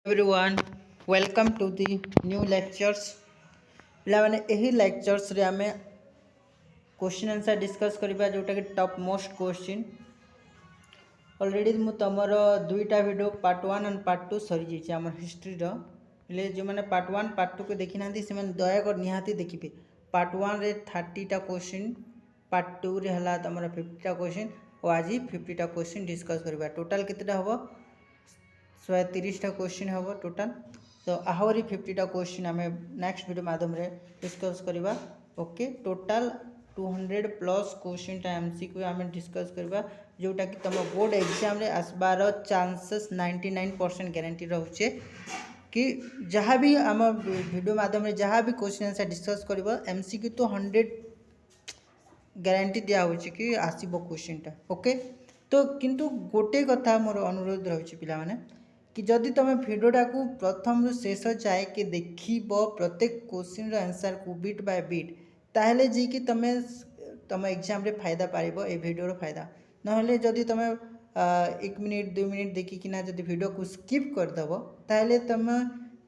everyone, welcome to the new lectures. पिलाने यही lectures रे आमे क्वेश्चन आंसर डिस्कस करिबा जोटा कि टॉप मोस्ट क्वेश्चन ऑलरेडी मु तमर दुईटा वीडियो पार्ट 1 एंड पार्ट 2 सरी जाइए आम हिस्ट्री रे जो मैंने पार्ट 1 पार्ट 2 को देखी ना से दयाकर निहाती देखिए पार्ट 1 रे 30टा क्वेश्चन पार्ट 2 रे हला तमर 50टा क्वेश्चन और आज 50टा क्वेश्चन डिस्कस करिबा टोटल केतेटा हबो 130टा क्वेश्चन हम टोटाल तो आहरी 50टा क्वेश्चन आम नेक्स्ट वीडियो माध्यम डिस्कस करवा okay total 200 plus question MCQ आम डिस्कस करवा जोटा कि तुम बोर्ड एग्जाम रे आसबार चांसेस 99% गारंटी रोचे कि जहाँ भी आम वीडियो माध्यम जहाँ भी क्वेश्चन आंसर डिस्कस कर एमसीक्यू तो 100 गारंटी दिया कि आसब क्वेश्चनटा ओके तो किंतु गोटे कथा मोर अनुरोध रही पिलाने कि जदि तुम भिडटा को प्रथम रु शेष जाए कि देख प्रत्येक क्वेश्चन आंसर को बिट बाय बिट ताहले जी कि तुम एग्जाम रे फायदा पाइब ए भिडर फायदा नहले जदि तुम 1 मिनिट 2 मिनिट देखिकिना जदि भिडियो को स्किप करदेव ताहले तुम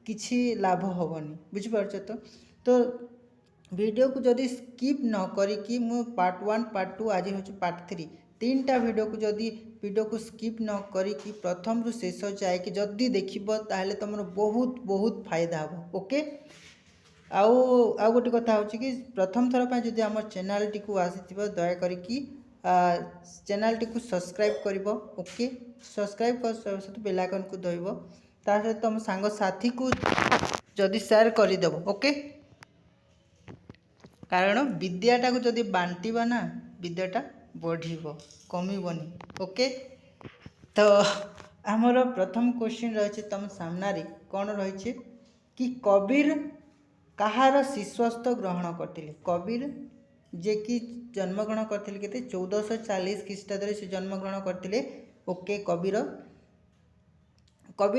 किछि लाभ हेनी बुझिपार तो वीडियो को जदि स्किप न करी मु पार्ट 1 पार्ट 2 आज हूँ पार्ट 3 3टा वीडियो को जदि वीडियो को स्किप न करी प्रथम रु शेष जाए कि जदि देखिबो ताहले तुमर बहुत बहुत फायदा हम ओके आउ गोटे कथा हो कि प्रथम थर पर जदि आम चैनल टी को आसी दया करी चैनल टी को सब्सक्राइब कर ओके सब्सक्राइब कर सहित बेल आइकन को दबाइब ता सहित तुम सांग साथी को जदि शेयर करदेव ओके कारण विद्याटा को जदि बांटिबा ना विद्याटा बढ़िबो कमिबनी ओके तो आमर प्रथम क्वेश्चन रही तुम सामने कौन रही कि कबीर कहार शिष्यत्व ग्रहण करते कबीर जे कि जन्मग्रहण करते के 1440 ख्रीष्टाब्द से जन्मग्रहण करते ओके कबीर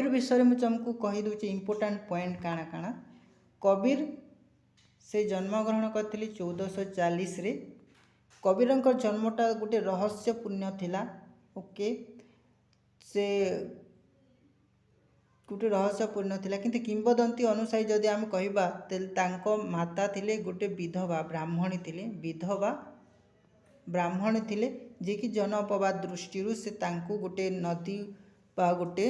विषय में तुमको कहीदे इम्पोर्टाट पॉइंट काଣା काଣା कबीर से जन्मग्रहण करते 1440 रे कबीर जन्मटा गोटे रहस्यपूर्ण थिला ओके से गोटे रहस्यपूर्ण थिला किंतु किंबदंती अनुसार जदि आम कहबा तांको माता थिले गोटे विधवा ब्राह्मणी थिले विधवा ब्राह्मणी थिले जे कि जन अपवाद दृष्टि से तांको गोटे नदी बा गोटे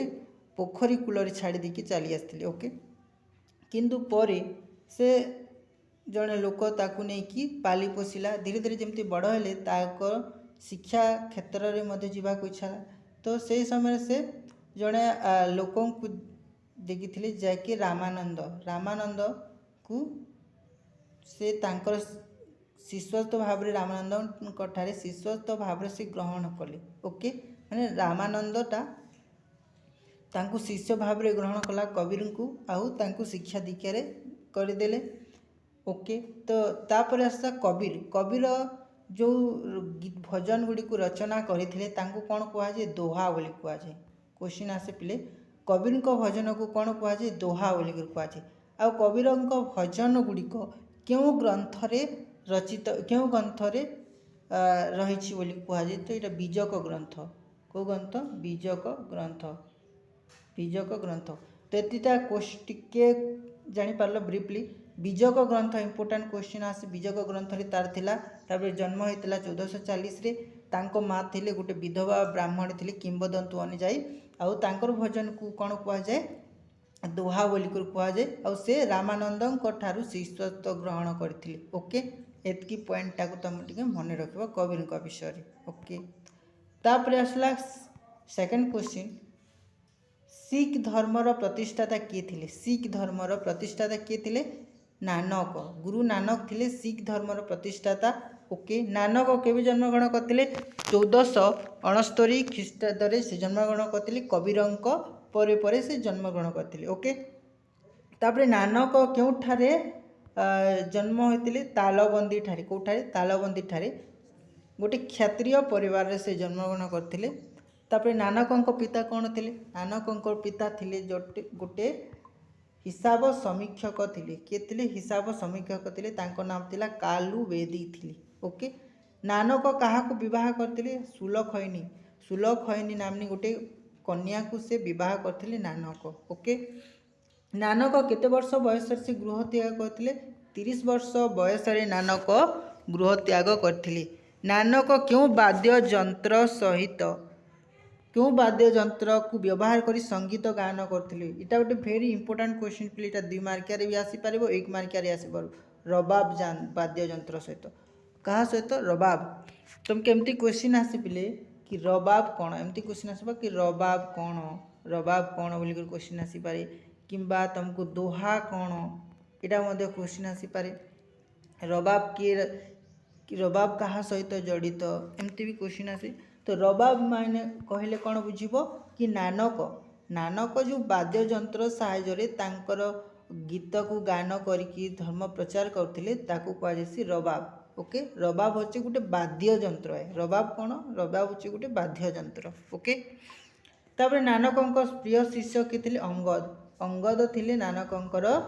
पोखरी कूल छाड़ी देकी चली आसथिले ओके किंतु परे से जड़े लोक ताकू नहीं पाली पोषिला धीरे धीरे जमती बड़ हेले ताको शिक्षा क्षेत्र में मध्य जीवाक इच्छा तो से समय से जड़े लोक देखी जैकि रामानंद को से तांकर शिष्यत्व भाव रामानंद ठारे शिष्यत्व भाव से ग्रहण कले ओके माने रामानंदटा तांको शिष्य भाव में ग्रहण कला कबीर को आउ तांको शिक्षा दीक्षा करदेले ओके तो तापर आसा कबीर जो भजन गुड़ी को रचना करते कौन कहुए दोहा बोली कहुए क्वेश्चन आसे पिले कबीर भजन को कौन कहुए दोहा बोली कहुए आ कबीर भजन गुड़िक क्यों ग्रंथ रचित क्यों ग्रंथ रही बोली कहुए तो यहाँ बीजक ग्रंथ कौ ग्रंथ बीजक ग्रंथ तो एटा टे जापार ब्रीफली बीजक ग्रंथ इंपोर्टाट क्वेश्चन आसे बीजक ग्रंथ तार थिला जन्म होता 1440 रे तांको माँ थिले गोटे विधवा ब्राह्मणी थिले किंबदंतु अनुजाई आउ तांकर भजन को कौन कहुए दोहा बोली कहुए आउ से रामानंद ठारू शिष्यत्व ग्रहण करथिले ओके एतकी पॉइंटा को तुम टिके मन रख कबीर विषय ओके तापर आसला सेकंड क्वेश्चन सिख धर्मर प्रतिष्ठाता किए थिले सिख धर्मर प्रतिष्ठाता किए थिले नानक गुरु नानक थिले सिख धर्मर प्रतिष्ठाता ओके नानक केवे जन्मग्रहण करते 1469 ख्रीष्टाब्द से जन्मग्रहण करते कबीर परे से जन्मग्रहण करते ओके तापरे नानक क्योंठारे जन्म होते तालबंदी ठारे कौठारे तालबंदी ठारे गोटे क्षत्रिय परिवार से जन्मग्रहण करते तापरे नानक पिता कौन थे नानक पिता थिले गोटे हिसाब समीक्षक थिले किए थिले हिसाब समीक्षक थिले तांको नाम थिला कालू बेदी थिले ओके नानक क्या विवाह करते सुलखैनी नामनी गोटे कन्या को से विवाह करथिले नानक। ओके, नानक केते वर्ष बयस से गृह त्याग करथिले? 30 वर्ष बयस नानक गृह त्याग करथिले। नानक क्यों वाद्य यंत्र सहित क्यों वाद्य यंत्र को व्यवहार करी संगीत गायन करथिले? इटा गोटे भेरी इंपोर्टेंट क्वेश्चन पिले। इटा 2 मार्किया रे भी आसी पारिबो, 1 मार्किया रे आसी पारिबो। रबाब जान वाद्य यंत्र सहित कहा सहित? रबाब। तुम केमती क्वेश्चन आसी पिले कि रबाब कौन, एमती क्वेश्चन आसबा कि रबाब कौन, रबाब कौन बोली क्वेश्चन आसी पारे, किंबा तुमको दोहा कौन, इटा मध्ये क्वेश्चन आसी पारे। रबाब कि रबाब कहा सहित जड़ित, एमती भी क्वेश्चन आसे। तो रबाब माने कहले कौन बुझिबो कि नानक नानक जो वाद्य यंत्र साहाय्य तांकर गीत को गायन करिकी धर्म प्रचार करथिले ताकू कहा जायसी रबाब। ओके, रबाब होचे गोटे वाद्य यंत्र है। रबाब कौन? रबाब होचे गोटे वाद्य यंत्र। ओके, तापर नानकंक प्रिय शिष्य किए थिले? अंगद। अंगद थिले नानकंकर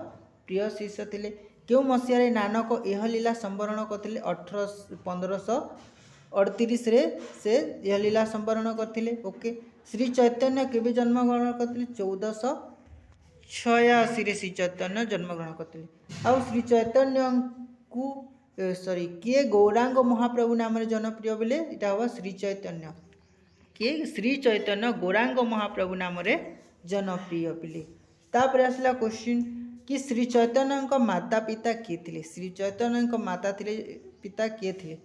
प्रिय शिष्य थिले। क्यों मसीह नानक यह लीला संवरण करथिले? 1538 रे से यह लीला संवरण करथिले। ओके, श्री चैतन्य केबे जन्म ग्रहण करथिले? 1486 रे श्री चैतन्य जन्म ग्रहण करथिले। आ श्री चैतन्य को सॉरी किए गौरांग महाप्रभु नाम जनप्रिय बोले? इटा हम श्री चैतन्य। किए? श्री चैतन्य गौरांग महाप्रभु नाम जनप्रिय पिले। तापर आसला क्वेश्चन कि श्री चैतन्य माता पिता किए थिले? श्री चैतन्य माता थिले पिता किए थिले?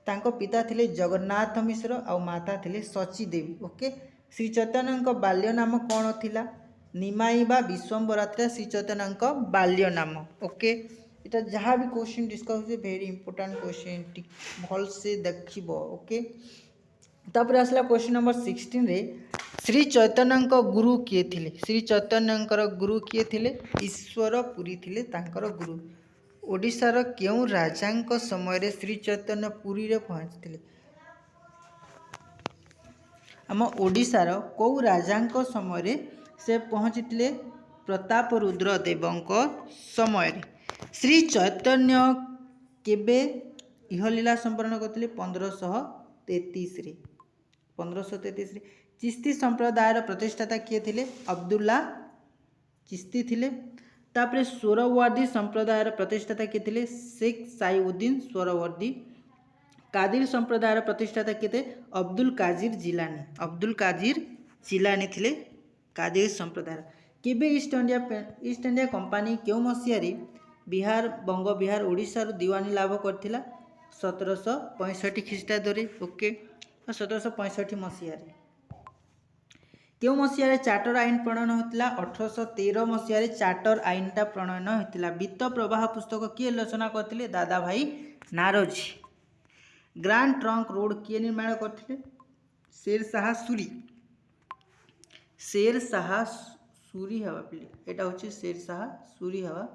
तांको पिता थिले जगन्नाथ मिश्र और माता थिले सची देवी। ओके, श्री चैतन्य बाल्य नाम कौन थिला? निमाई बा विश्वम्बरा थिला श्री चैतन्य बाल्य नाम। ओके, इटा जहाँ भी क्वेश्चन डिस्कस होचे वेरी इंपोर्टेंट क्वेश्चन, भल से देखिबो। ओके, तापर आसला क्वेश्चन नंबर 16 रे श्री चैतन्य गुरु किए थिले? श्री चैतन्य गुरु किए थिले? ईश्वर पुरी थिले तांकर गुरु। ओडिशार केउं राजांक समय रे श्री चैतन्य पुरी रे पहुंचथिले? आम ओडिशार कौ राजांक समय रे से पहुंचथिले? प्रताप रुद्र देवंक समय रे। श्री चैतन्य केबे इह लीला संवरण करथिले? 1533 रे। 1533 रे। चिश्ती संप्रदायर प्रतिष्ठाता किए थिले? अब्दुल्ला चिश्ती थिले। तापरे सोहरावर्दी संप्रदायर प्रतिष्ठाता किए थिले? शेख साइउद्दीन सोहरावर्दी। कादिर संप्रदायर प्रतिष्ठाता किए थे? अब्दुल कादिर जिलानी। अब्दुल कादिर जिलानी थिले कादिर संप्रदायर। केबे ईस्ट इंडिया कंपानी क्यों मसीह बिहार बंग बिहार ओडिशा दीवानी लाभ करथिला? 1765 ख्रीष्टाब्द रे। ओके, 1765 मसीह। क्यों मसीह चार्टर आईन प्रणयन होता? 1813 मसीह चार्टर आईनटा प्रणयन होता। वित्त प्रवाह पुस्तक किए रचना करथिले? दादा भाई नारोजी। ग्रांड ट्रंक रोड किए निर्माण करथिले? शेरशाह सूरी। शेरशाह सूरी हवा पिले, एटा होची शेरशाह सूरी हवा।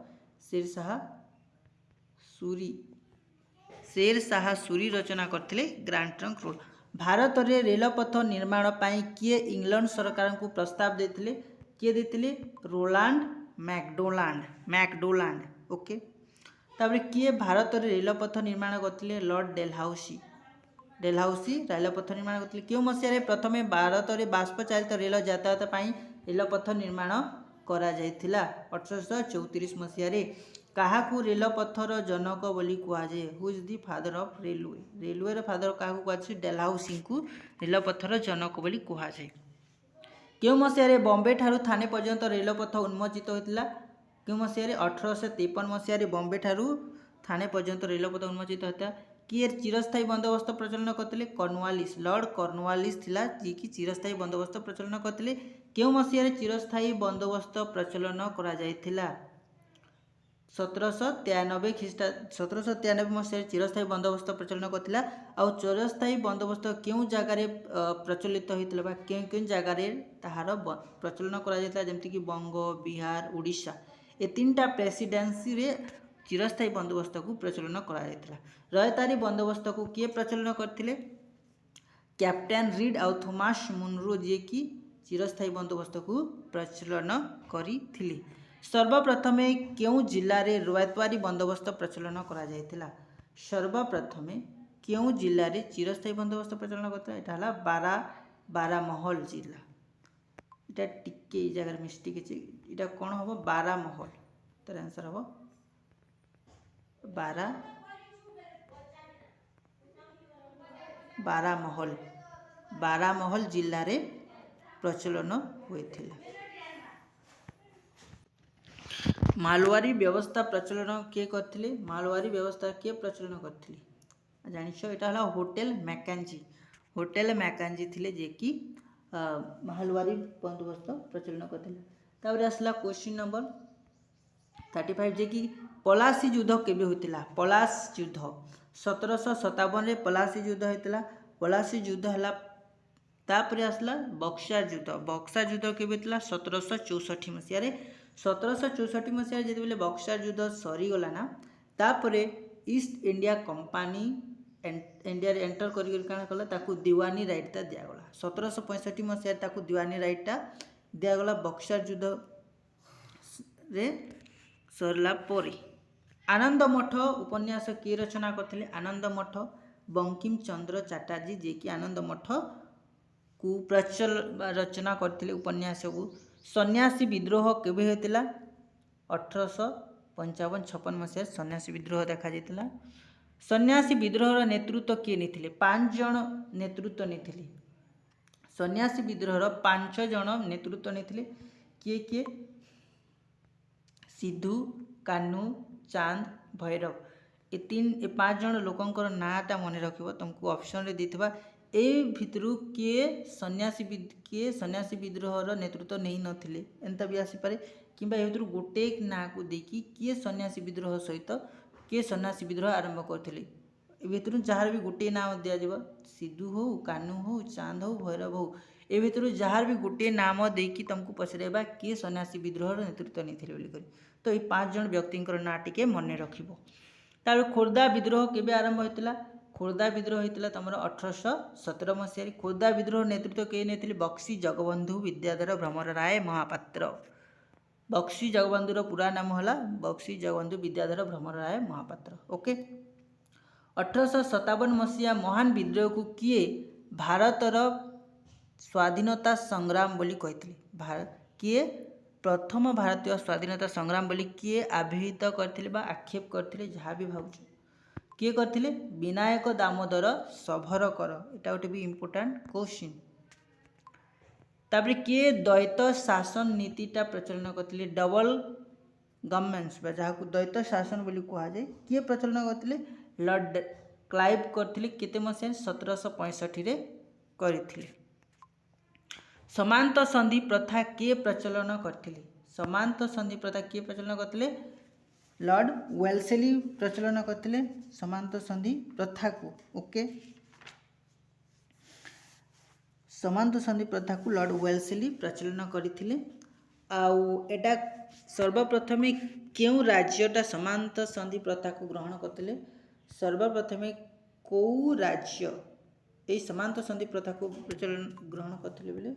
शेरशाह सूरी रचना करथिले ग्रांड ट्रंक रोड। भारत रे रेलपथ निर्माण पाई किए इंग्लैंड सरकार को प्रस्ताव देथिले? किए देथिले? Roland McDonald. ओके, तापर किए भारत रे रेलपथ निर्माण करथिले? लॉर्ड डेलहाउसी रेलपथ निर्माण करथिले। क्यों मसीह प्रथमे भारत रे बाष्प चालित रेल यातायात पाई रेलपथ निर्माण करा जायथिला? 1834 मसीह रे। काहाकू रेलपथर जनक बोली कुआ जाए? Who is the father of railway? Railway रे फादर काहाकू कुआ जाए? डेलहाउसी को रेलपथर जनक बोली कुआ जाए। क्यों मसीह रे बॉम्बे ठारू थाने पर्यंत रेलपथ उन्मोचित होता? क्यों मसीह रे? 1853 मसीह रे बॉम्बे ठारू थाने पर्यंत रेलपथ उन्मोचित होता। किए चिरस्थायी बंदोबस्त प्रचलन करथिले? कॉर्नवालिस। लॉर्ड कॉर्नवालिस थिला जी की चिरस्थायी बंदोबस्त प्रचलन करथिले। क्यों मसीह रे चिरस्थायी बंदोबस्त प्रचलन करा जायथिला? 1793 मसीह चिरस्थायी बंदोबस्त प्रचलन करथिला। आउ चिरस्थायी बंदोबस्त क्यों जगार प्रचलित होइतिला बा क्यों जगार ताहार प्रचलन करा जायतिला? जेमति कि बंग बिहार ओडिशा ए तीनटा प्रेसिडेंसी रे चिरस्थायी बंदोबस्त को प्रचलन करा जायतिला। रयतारी बंदोबस्त को किए प्रचलन करथिले? कैप्टेन रीड आउ थॉमस मुनरो जे की चिरस्थायी बंदोबस्त को प्रचलन करिथिले। सर्वप्रथमे क्यों जिल्ला रे रयतवारी बंदोबस्त प्रचलन करा जायतिला? सर्वप्रथमे क्यों जिल्ला रे चिरस्थायी बंदोबस्त प्रचलन करथिला? एटा हला बारामहल जिला। इटा टिके जगह मिस्टेक है इटा कौन हम बारामहल तार आंसर हम बारामहल जिल्ला रे प्रचलन होइथिला। मालवारी व्यवस्था प्रचलन किए करथिले मालवारी व्यवस्था किए प्रचलन करथिले जानिछ एटा हला होटेल मैकेंजी थिले जे कि मालवारी बंदोबस्त प्रचलन करथिले। तापर आसला क्वेश्चन नंबर 35 जे कि पलासी युद्ध केबे होतिला पलास युद्ध 1757 रे पलासी युद्ध होतिला। पलासी युद्ध हला तापर आसला बक्सार युद्ध केबे होतिला 1764 मसिया रे 1764 मसीह जिते बक्सार युद्ध सरीगला ना तापर east India company India enter करा ताकू दीवानी राइटा दिगला 1765 मसीह ताकू दीवानी राइटा दिगला बक्सार युद्ध रे सरला परी। आनंद मठ उपन्यास किए रचना करथिले आनंद मठ बंकिम चंद्र चटर्जी जे कि आनंद मठ को प्रचल रचना करथिले उपन्यास को। सन्यासी विद्रोह केबे होतिला 1855-56 मसीह सन्यासी विद्रोह देखा जाइतिला। सन्यासी विद्रोहर नेतृत्व किए नेथिले 5 जण नेतृत्व नेथिले सन्यासी विद्रोहर 5 जण नेतृत्व नेथिले किए सिद्धू कान्हू चांद भैरव ए 5 जण लोकंकर नाटा मन रखिबो तुमको ऑप्शन रे दिथबा ए भितरु किए सन्यासी विद्रोहर नेतृत्व नहीं नथिले एंता भी आसी पारे किंबा ए भितरु गोटे ना को देखि किए सन्यासी विद्रोह सहित किए सन्यासी विद्रोह आरंभ करथिले ए भितरु जहार भी गोटे नाम दिया जिवो सिद्धू हो कान्हू हो चांद हो भैरव हो ए भितरु जहार भी गोटे नाम देकी तुमको पछरेबा किए सन्यासी विद्रोहर नेतृत्व नेथिले बोली करी तो ए 5 जण व्यक्तिंकर ना टिके मन रखिबो। तार खोर्धा विद्रोह केबे आरंभ होइतिला खोर्धा विद्रोह होइतिला तमरो 1817 मसीह रे खोर्धा विद्रोह नेतृत्व के नेथिले बक्सी जगबंधु विद्याधर भ्रमर राय महापात्र बक्सी जगबंधुर पूरा नाम होला बक्सी जगबंधु विद्याधर भ्रमर राय महापात्र। ओके 1857 मसीहा महान विद्रोह को किए भारतर स्वाधीनता संग्राम बोली कहिथिले किए प्रथम भारतीय स्वाधीनता संग्राम बोली किए आभिहित करथिले बा आक्षेप करथिले जहाँ भी भावछु किए करथिले विनायक दामोदर सभरकर एटा गोटे भी इम्पोर्टेंट क्वेश्चन। तापर किए द्वैत शासन नीतिटा प्रचलन करथिले डबल गवर्नमेंट्स बा जहाँ को द्वैत शासन बोली कहा जाए किए प्रचलन करथिले लॉर्ड क्लाइव करथिले केते मसीहा 1765 रे करथिले। समांत संधि प्रथा किए प्रचलन करथिले समांत संधि प्रथा किए प्रचलन करथिले लॉर्ड वेल्सेली प्रचलन करथिले समांत संधि प्रथा को। ओके समांत संधि प्रथा को लॉर्ड वेल्सेली प्रचलन करथिले आउ एटा सर्वप्रथम क्यों राज्यटा समांत संधि प्रथा को ग्रहण करथिले सर्वप्रथम को राज्य ए समांत संधि प्रथा को प्रचलन ग्रहण करथिले बोले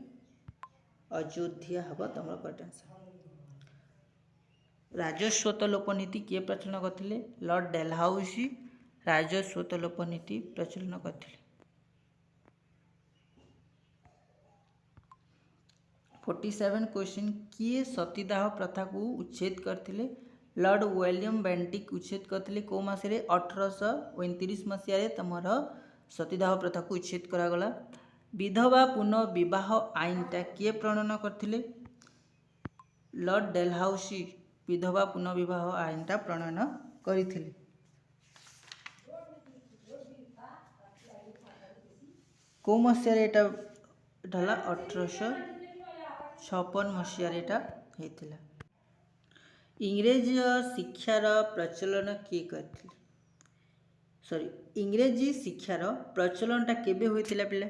अयोध्या हबा तमर करेक्ट आंसर। राजस्वत लोपनीति किए प्रचलन करथिले लॉर्ड डेलहाउसी राजस्वत लोपनीति प्रचलन करथिले। 47 क्वेश्चन किए सतीदाह प्रथा को उच्छेद करथिले लॉर्ड विलियम बेंटिक उच्छेद करथिले को मासरे 1829 मसीह रे तमर सतीदाह प्रथा को उच्छेद करागला। विधवा पुनर्विवाह आईनटा किए प्रणयन करथिले लॉर्ड डेलहाउसी विधवा पुनर्विवाह आईनटा प्रणयन करथिले। को मसीह रे एटा ढला 1856 मसीह रे एटा हेतिला। इंग्रेजी शिक्षार प्रचलन किए करथिले सॉरी इंग्रेजी शिक्षार प्रचलनटा केबे होइतिला पिला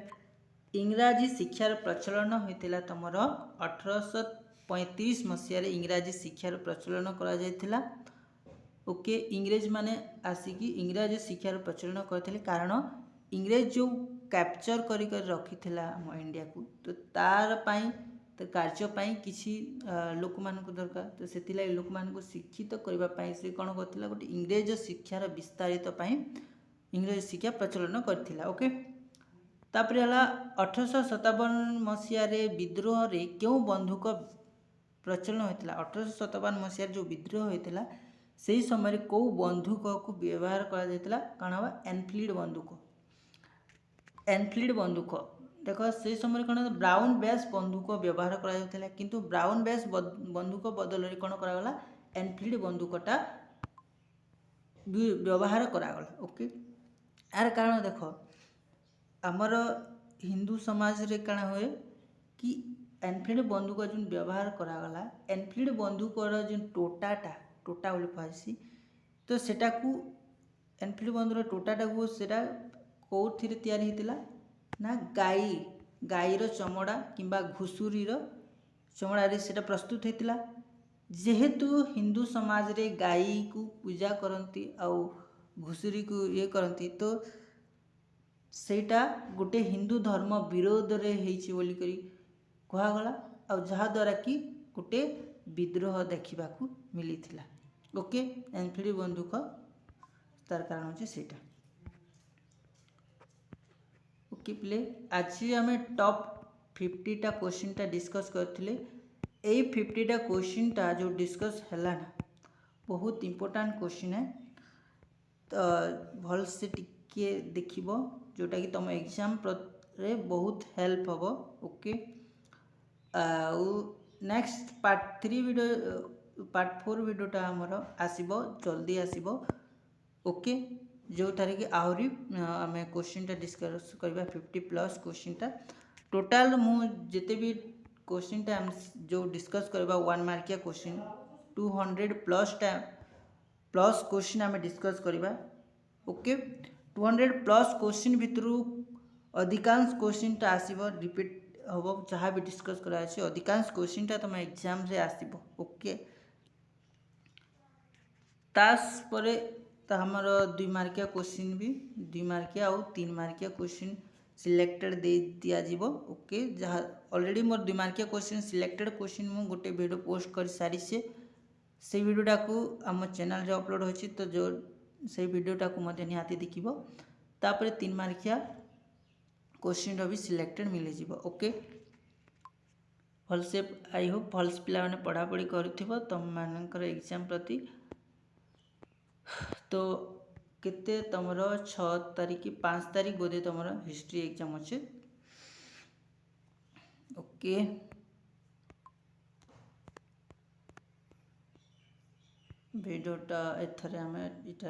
इंग्राजी शिक्षार प्रचलन होइतिला तमर 1835 मसीह रे इंग्राजी शिक्षार प्रचलन करा जायतिला। ओके इंग्रेज माने आसिकी इंग्राजी शिक्षार प्रचलन करथिले कारण इंग्रेज जो कैप्चर करी कर रखिथिला हम इंडिया को तो तार पई तो कार्य पाई किसी लोक मान दरकार तो से लोक मान शिक्षित करने से कौन करथिला गोटे इंग्रेज शिक्षार विस्तारित पाई इंग्रेज शिक्षा प्रचलन करथिला। ओके तापर है 1857 मसीह विद्रोह रे क्यों बंदूक प्रचलन होता 1857 मसीह जो विद्रोह होता से समय कौ बंदूक को व्यवहार करा कौन हम एनफिल्ड बंदूक देख से समय कौन ब्राउन बेस बंदूक व्यवहार करा किंतु ब्राउन बेस बंदूक बदल कौन करागला एनफिल्ड बंदूकटा व्यवहार करागला ओके यार कारण देख आमर हिंदू समाज रे कण हुए कि एनफिल्ड बंदूक जो व्यवहार करागला एनफिल्ड बंदूक जो टोटा बोली कहसी तो सेटा को एनफिल्ड बंदूक टोटाटा को सेटा कौन तैयारी होता ना गाईर चमड़ा किंबा घुषुरीर चमड़ा से प्रस्तुत होता जेहेतु हिंदू समाज रे गाई को पूजा करती आउ घुषुरी को ये करती तो सेटा गोटे हिंदू धर्म विरोध रे हेछि बोली करी कहगला आ जहा द्वारा कि गोटे विद्रोह देखा मिली थिला ओके एनफिल्ड बंदूक तार कारण होछि सेटा ओके प्ले आज आम टॉप 50टा क्वेश्चन टा डिस्कस करथिले ए 50टा क्वेश्चन टा जो डिस्कस हैला ना बहुत इंपोर्टेंट क्वेश्चन है तो भल से टिके देखिबो जोटा कि तुम एग्जाम रे बहुत हेल्प हम okay next part 3 video part 4 वीडियोटा आमर आसीबो जल्दी आसीबो ओके जो थारे कि आहरी आम क्वेश्चन डिस्कस करबा 50+ क्वेश्चन टोटाल मु जिते भी क्वेश्चन जो डिस्कस करबा 1 मार्किया क्वेश्चन 200+ क्वेश्चन आम डिस्कस करबा ओके 200+ क्वेश्चन भितर अधिकांश क्वेश्चन आसीबो रिपीट हम जहाँ भी डिस्कस कराई अधिकांश क्वेश्चन तुम एग्जाम रे आसीबो ओके तास परे हमर 2 मार्किया क्वेश्चन भी 2 मार्किया आउ 3 मार्किया क्वेश्चन सिलेक्टेड दे दिया जीवो ओके जहाँ ऑलरेडी मोर 2 मार्किया क्वेश्चन सिलेक्टेड क्वेश्चन मु गोटे वीडियो पोस्ट कर सारी से वीडियोटा को आम चैनल रे अपलोड होछि तो जो से वीडियोटा को मते निहाती देखिबो तापर 3 मार्किया क्वेश्चन रो भी सिलेक्टेड मिले जीवो ओके भलसे आई होप भलसे पिला माने पढ़ा पढ़ी करथिबो तुम मानकर एग्जाम प्रति तो केते तमरो 6 तारीख 5 तारीख बोधे तमरो हिस्ट्री एग्जाम अच्छे ओके वीडियोटा एथरे हमें इटा